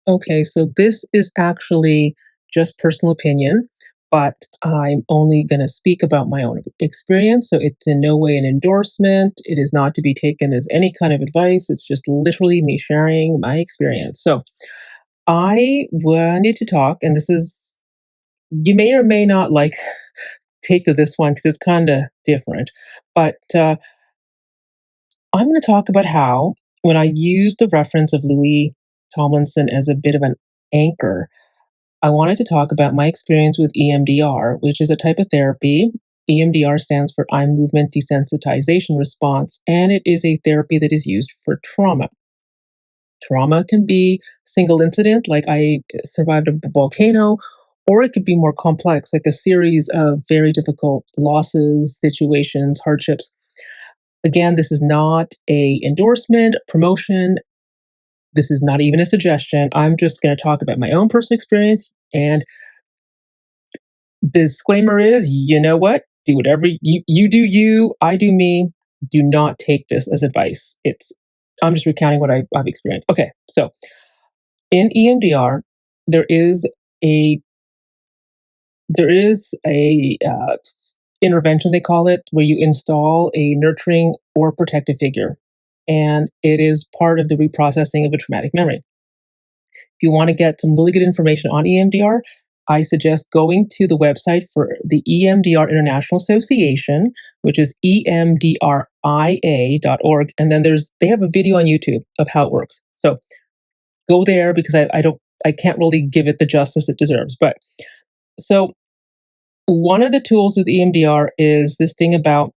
Okay, so this is actually just personal opinion, but I'm only going to speak about my own experience. So it's in no way an endorsement. It is not to be taken as any kind of advice. It's just literally me sharing my experience. So I wanted to talk, and this is, you may or may not like take to this one because it's kind of different, but I'm going to talk about how, when I use the reference of Louis Tomlinson as a bit of an anchor, I wanted to talk about my experience with EMDR, which is a type of therapy. EMDR stands for eye movement desensitization response, and it is a therapy that is used for trauma. Trauma can be single incident, like I survived a volcano, or it could be more complex, like a series of very difficult losses, situations, hardships. Again, this is not a endorsement, promotion. This is not even a suggestion. I'm just going to talk about my own personal experience. And disclaimer is, you know what? Do whatever you do you, I do me. Do not take this as advice. I'm just recounting what I've experienced. Okay, so in EMDR, there is a there is a intervention, they call it, where you install a nurturing or protective figure, and it is part of the reprocessing of a traumatic memory. If you want to get some really good information on EMDR, I suggest going to the website for the EMDR International Association, which is emdria.org. And then they have a video on YouTube of how it works. So go there because I can't really give it the justice it deserves. But so one of the tools with EMDR is this thing about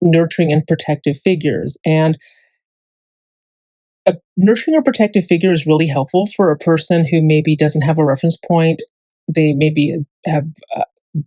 nurturing and protective figures. And a nurturing or protective figure is really helpful for a person who maybe doesn't have a reference point. They maybe have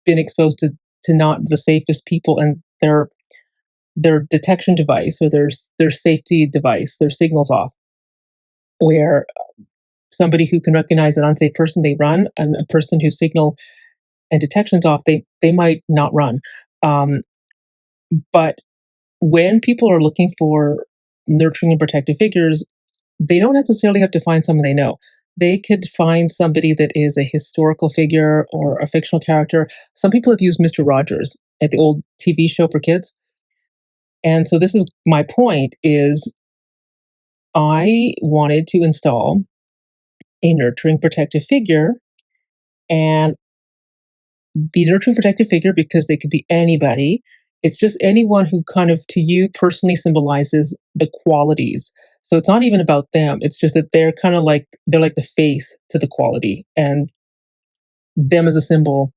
been exposed to not the safest people, and their detection device or their safety device, their signals off. Where somebody who can recognize an unsafe person, they run, and a person whose signal and detection's off, they might not run. Um, but when people are looking for nurturing and protective figures, they don't necessarily have to find someone they know. They could find somebody that is a historical figure or a fictional character. Some people have used Mr. Rogers at the old TV show for kids. And so this is my point is I wanted to install a nurturing protective figure, and the nurturing protective figure, because they could be anybody, it's just anyone who kind of to you personally symbolizes the qualities. So it's not even about them. It's just that they're like the face to the quality, and them as a symbol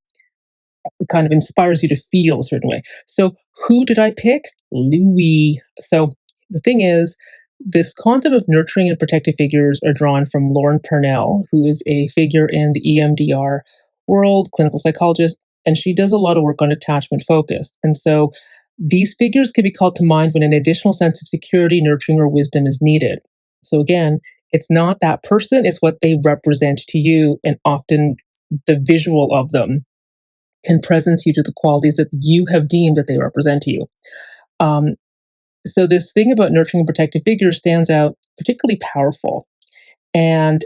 kind of inspires you to feel a certain way. So who did I pick? Louis. So the thing is, this concept of nurturing and protective figures are drawn from Lauren Purnell, who is a figure in the EMDR world, clinical psychologist, and she does a lot of work on attachment focus. And so these figures can be called to mind when an additional sense of security, nurturing, or wisdom is needed. So again, it's not that person, it's what they represent to you, and often the visual of them can presence you to the qualities that you have deemed that they represent to you. Um, so this thing about nurturing and protective figures stands out particularly powerful. And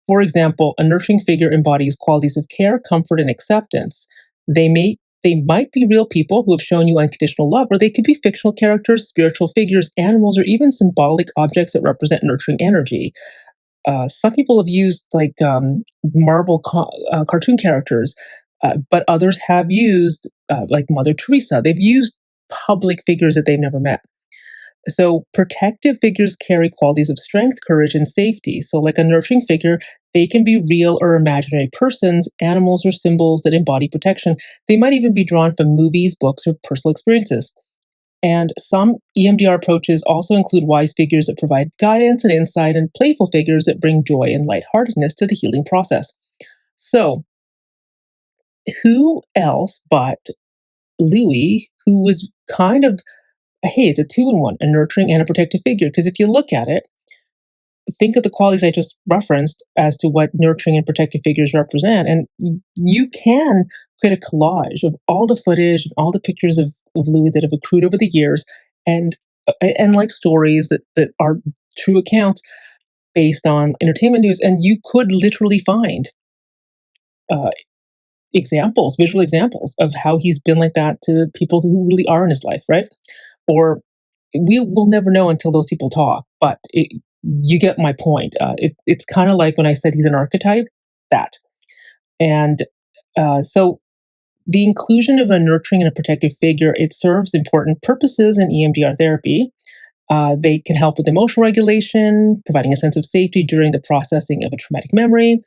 for example, a nurturing figure embodies qualities of care, comfort, and acceptance. They might be real people who have shown you unconditional love, or they could be fictional characters, spiritual figures, animals, or even symbolic objects that represent nurturing energy. Some people have used like cartoon characters, but others have used like Mother Teresa. They've used public figures that they've never met. So protective figures carry qualities of strength, courage, and safety. So, like a nurturing figure, they can be real or imaginary persons, animals, or symbols that embody protection. They might even be drawn from movies, books, or personal experiences. And some EMDR approaches also include wise figures that provide guidance and insight, and playful figures that bring joy and lightheartedness to the healing process. So, who else but Louis, who was kind of, hey, it's a two in one, a nurturing and a protective figure? Because if you look at it, think of the qualities I just referenced as to what nurturing and protective figures represent. And you can create a collage of all the footage and all the pictures of Louis that have accrued over the years, and like stories that are true accounts. based on entertainment news, and you could literally find uh, examples, visual examples of how he's been like that to people who really are in his life, right? Or we will never know until those people talk. But you get my point. It's kind of like when I said he's an archetype, that. And so the inclusion of a nurturing and a protective figure, it serves important purposes in EMDR therapy. They can help with emotional regulation, providing a sense of safety during the processing of a traumatic memory.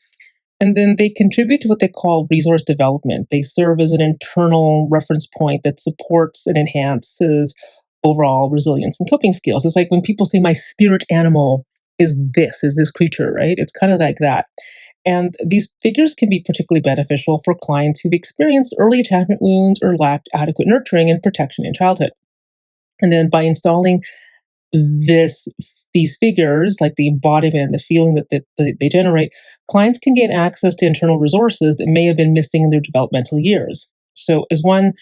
And then they contribute to what they call resource development. They serve as an internal reference point that supports and enhances overall resilience and coping skills. It's like when people say, my spirit animal is this creature, right? It's kind of like that. And these figures can be particularly beneficial for clients who've experienced early attachment wounds or lacked adequate nurturing and protection in childhood. And then by installing this these figures, like the embodiment, the feeling that they generate, clients can gain access to internal resources that may have been missing in their developmental years. So, as one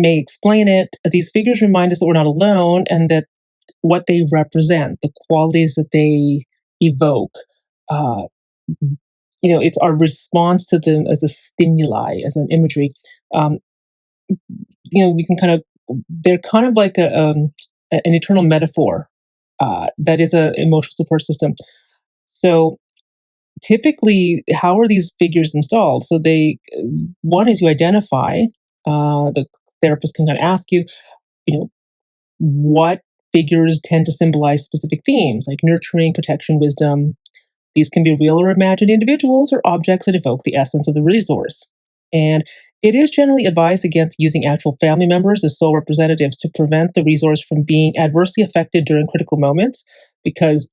may explain it, these figures remind us that we're not alone and that what they represent, the qualities that they evoke, uh, it's our response to them as a stimuli, as an imagery. Um, we can kind of they're kind of like an eternal metaphor that is an emotional support system. So typically, how are these figures installed? So they one is you identify. The therapist can kind of ask you, you know, what figures tend to symbolize specific themes like nurturing, protection, wisdom. These can be real or imagined individuals or objects that evoke the essence of the resource. And it is generally advised against using actual family members as sole representatives to prevent the resource from being adversely affected during critical moments, because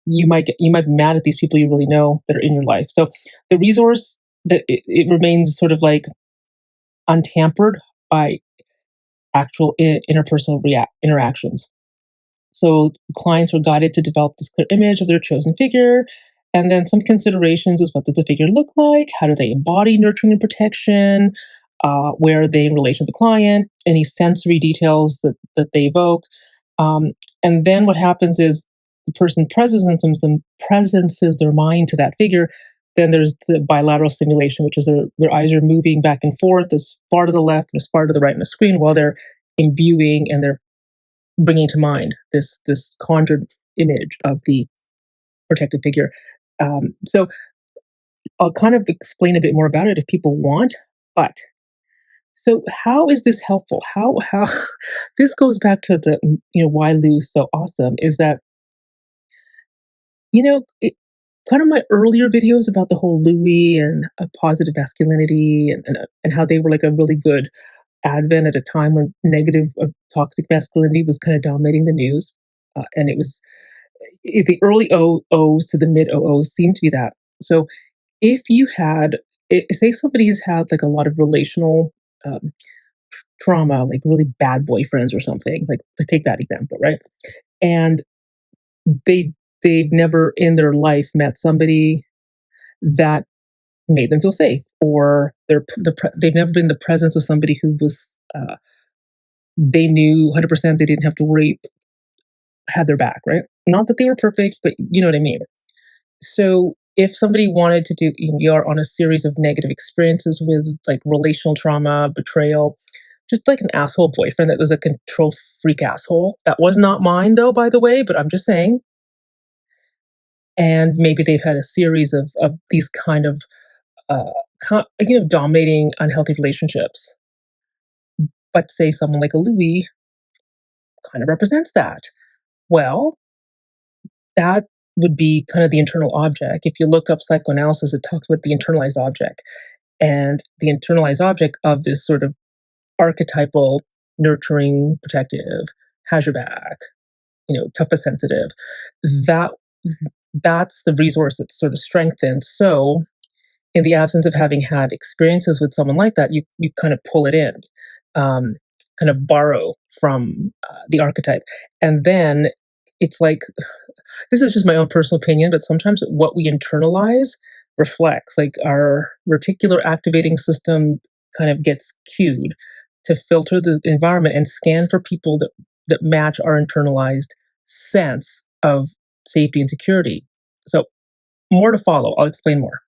you might be mad at these people you really know that are in your life. So the resource that it remains sort of like untampered by actual interpersonal interactions. So clients were guided to develop this clear image of their chosen figure. And then some considerations is, what does the figure look like? How do they embody nurturing and protection? Where are they in relation to the client? Any sensory details that they evoke? Um, and then what happens is the person presences their mind to that figure. Then there's the bilateral simulation, which is their eyes are moving back and forth as far to the left and as far to the right on the screen while they're imbuing and they're bringing to mind this conjured image of the protected figure. So I'll kind of explain a bit more about it if people want. But so how is this helpful? How this goes back to the why Lou's so awesome is that kind of my earlier videos about the whole Louis and positive masculinity and how they were like a really good advent at a time when negative toxic masculinity was kind of dominating the news. And it was the early OOs to the mid OOs seem to be that. So if you had, say somebody has had like a lot of relational um, trauma, like really bad boyfriends or something, like to take that example, right? And they they've never in their life met somebody that made them feel safe, or they've never been in the presence of somebody who was they knew 100% they didn't have to worry, had their back, right? Not that they were perfect, but you know what I mean. So if somebody wanted to do EMDR on a series of negative experiences with like relational trauma, betrayal, just like an asshole boyfriend that was a control freak asshole. That was not mine though, by the way, but I'm just saying. And maybe they've had a series of these kind of dominating unhealthy relationships. But say someone like a Louis kind of represents that. Well, that would be kind of the internal object. If you look up psychoanalysis, it talks about the internalized object. And the internalized object of this sort of archetypal, nurturing, protective, has your back, tough but sensitive. That that's the resource that's sort of strengthened. So in the absence of having had experiences with someone like that, you kind of pull it in, um, kind of borrow from the archetype, and then it's like, this is just my own personal opinion, but sometimes what we internalize reflects, like our reticular activating system kind of gets cued to filter the environment and scan for people that match our internalized sense of safety and security. So, more to follow. I'll explain more.